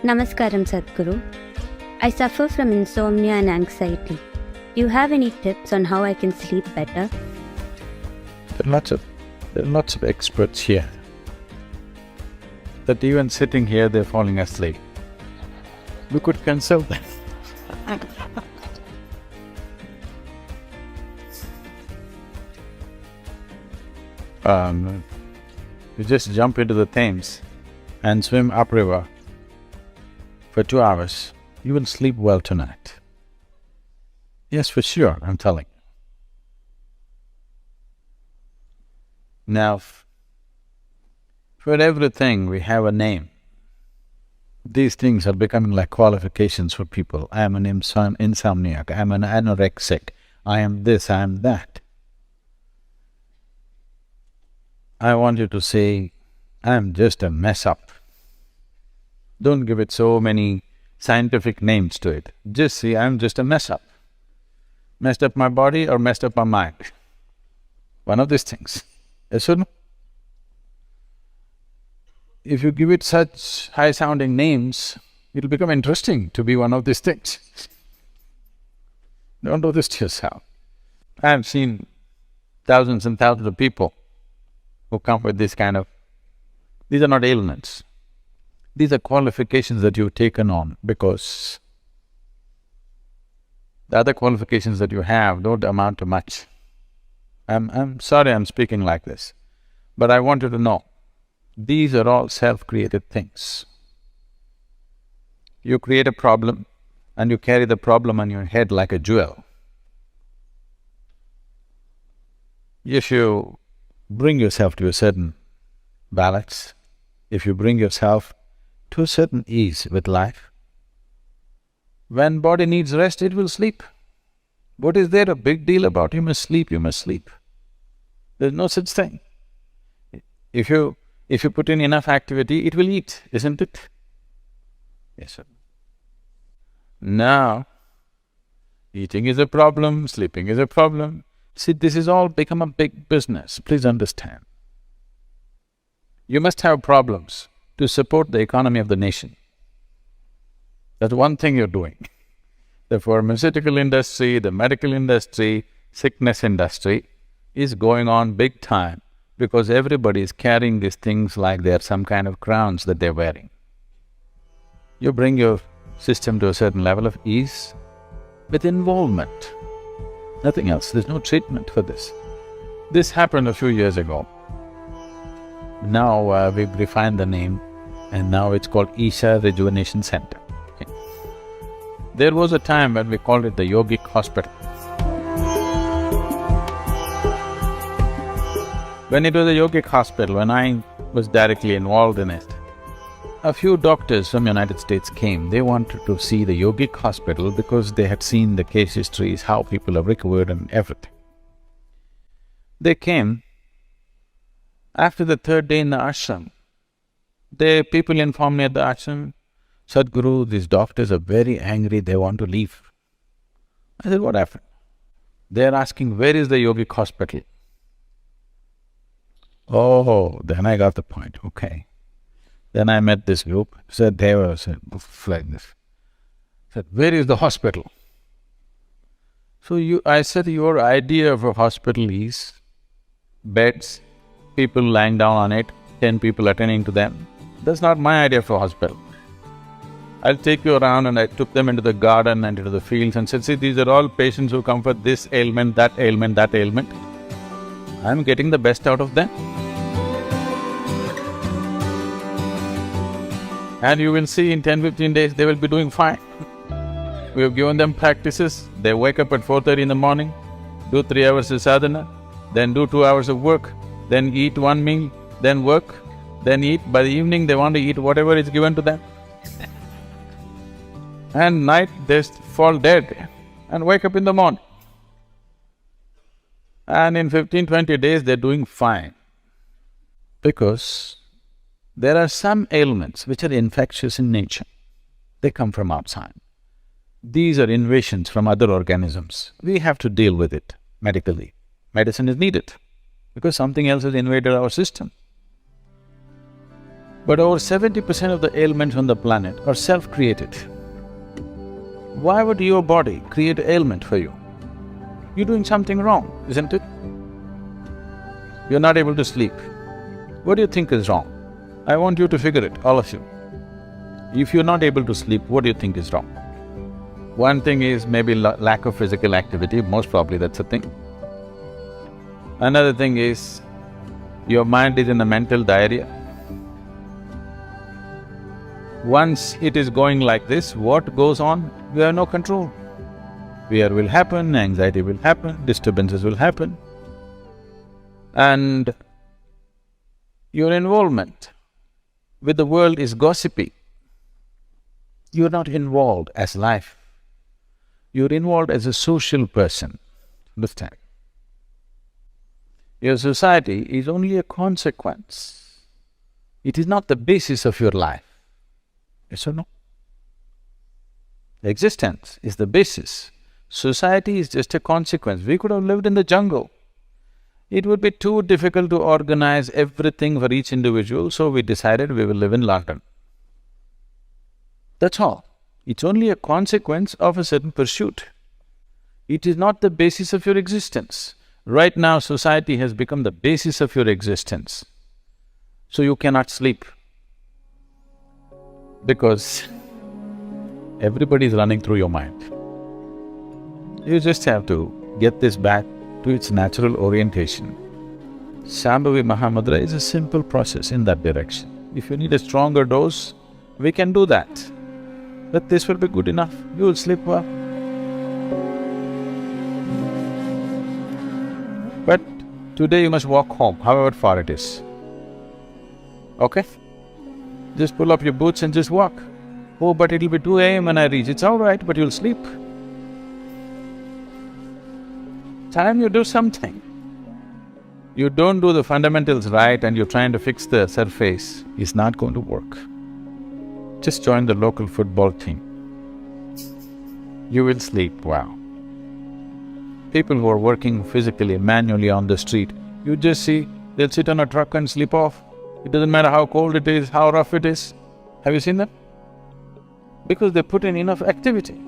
Namaskaram Sadhguru. I suffer from insomnia and anxiety. Do you have any tips on how I can sleep better? There are lots of experts here, that even sitting here they're falling asleep. We could consult them. You just jump into the Thames and swim upriver for 2 hours, you will sleep well tonight. Yes, for sure, I'm telling you. Now, for everything we have a name. These things are becoming like qualifications for people. I am an insomniac, I am an anorexic, I am this, I am that. I want you to say, I am just a mess up. Don't give it so many scientific names to it. Just say, I am just a mess up. Messed up my body or messed up my mind. One of these things. Yes or no? If you give it such high-sounding names, it'll become interesting to be one of these things. Don't do this to yourself. I've seen thousands and thousands of people who come with this kind of… These are not ailments. These are qualifications that you've taken on because the other qualifications that you have don't amount to much. I'm sorry I'm speaking like this, but I want you to know, these are all self-created things. You create a problem and you carry the problem on your head like a jewel. If you bring yourself to a certain balance, if you bring yourself to a certain ease with life, when body needs rest, it will sleep. What is there a big deal about? You must sleep, you must sleep. There's no such thing. If you put in enough activity, it will eat, isn't it? Yes, sir. Now, eating is a problem, sleeping is a problem. See, this has all become a big business, please understand. You must have problems to support the economy of the nation. That's one thing you're doing. The pharmaceutical industry, the medical industry, sickness industry is going on big time because everybody is carrying these things like they're some kind of crowns that they're wearing. You bring your system to a certain level of ease with involvement, nothing else, there's no treatment for this. This happened a few years ago. Now we've refined the name and now it's called Isha Rejuvenation Center. Okay. There was a time when we called it the Yogic Hospital. When it was a yogic hospital, when I was directly involved in it, a few doctors from United States came. They wanted to see the yogic hospital because they had seen the case histories, how people have recovered and everything. They came. After the third day in the ashram, people informed me at the ashram, Sadhguru, these doctors are very angry, they want to leave. I said, what happened? They're asking, where is the yogic hospital? Oh, then I got the point, okay. Then I met this group, they were like this. Said, where is the hospital? So I said, your idea of a hospital is beds, people lying down on it, 10 people attending to them. That's not my idea of a hospital. I'll take you around, and I took them into the garden and into the fields and said, see, these are all patients who come for this ailment, that ailment, that ailment. I'm getting the best out of them. And you will see in 10-15 days, they will be doing fine. We have given them practices, they wake up at 4:30 in the morning, do 3 hours of sadhana, then do 2 hours of work, then eat one meal, then work, then eat. By the evening, they want to eat whatever is given to them. And night, they fall dead and wake up in the morning. And in 15-20 days, they're doing fine. Because there are some ailments which are infectious in nature. They come from outside. These are invasions from other organisms. We have to deal with it medically. Medicine is needed because something else has invaded our system. But over 70% of the ailments on the planet are self-created. Why would your body create an ailment for you? You're doing something wrong, isn't it? You're not able to sleep. What do you think is wrong? I want you to figure it, all of you. If you're not able to sleep, what do you think is wrong? One thing is maybe lack of physical activity, most probably that's a thing. Another thing is, your mind is in a mental diarrhea. Once it is going like this, what goes on, we have no control. Fear will happen, anxiety will happen, disturbances will happen. And your involvement with the world is gossipy. You're not involved as life. You're involved as a social person, understand? Your society is only a consequence. It is not the basis of your life. Yes or no? Existence is the basis. Society is just a consequence. We could have lived in the jungle. It would be too difficult to organize everything for each individual, so we decided we will live in London. That's all. It's only a consequence of a certain pursuit. It is not the basis of your existence. Right now, society has become the basis of your existence. So you cannot sleep because everybody is running through your mind. You just have to get this back to its natural orientation. Shambhavi Mahamudra is a simple process in that direction. If you need a stronger dose, we can do that. But this will be good enough, you will sleep well. But today you must walk home, however far it is. Okay? Just pull up your boots and just walk. Oh, but it'll be 2 a.m. when I reach. It's all right, but you'll sleep. Time you do something. You don't do the fundamentals right and you're trying to fix the surface, it's not going to work. Just join the local football team. You will sleep well. People who are working physically, manually on the street, you just see, they'll sit on a truck and sleep off. It doesn't matter how cold it is, how rough it is. Have you seen them? Because they put in enough activity.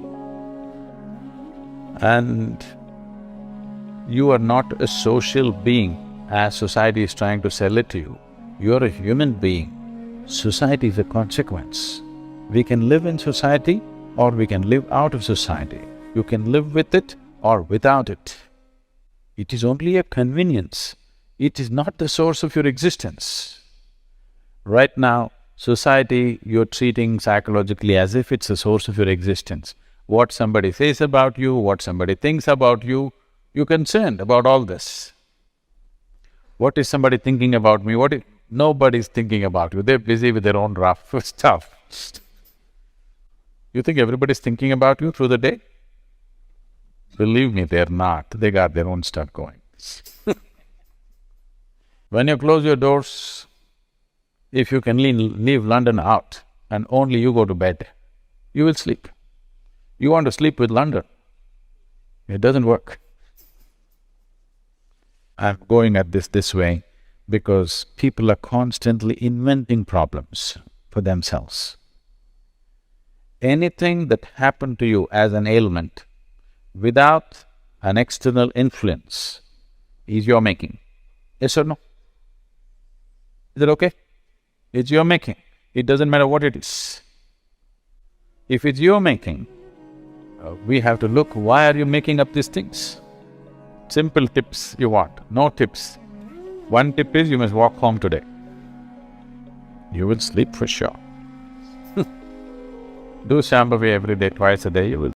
And you are not a social being as society is trying to sell it to you. You are a human being. Society is a consequence. We can live in society or we can live out of society. You can live with it or without it. It is only a convenience. It is not the source of your existence. Right now, society you're treating psychologically as if it's the source of your existence. What somebody says about you, what somebody thinks about you, you're concerned about all this. What is somebody thinking about me? Nobody's thinking about you, they're busy with their own rough stuff. You think everybody's thinking about you through the day? Believe me, they're not, they got their own stuff going. When you close your doors, if you can leave London out and only you go to bed, you will sleep. You want to sleep with London, it doesn't work. I'm going at this way because people are constantly inventing problems for themselves. Anything that happened to you as an ailment without an external influence is your making. Yes or no? Is it okay? It's your making. It doesn't matter what it is. If it's your making, we have to look, why are you making up these things? Simple tips you want, no tips. One tip is you must walk home today. You will sleep for sure. Do Shambhavi every day, twice a day, you will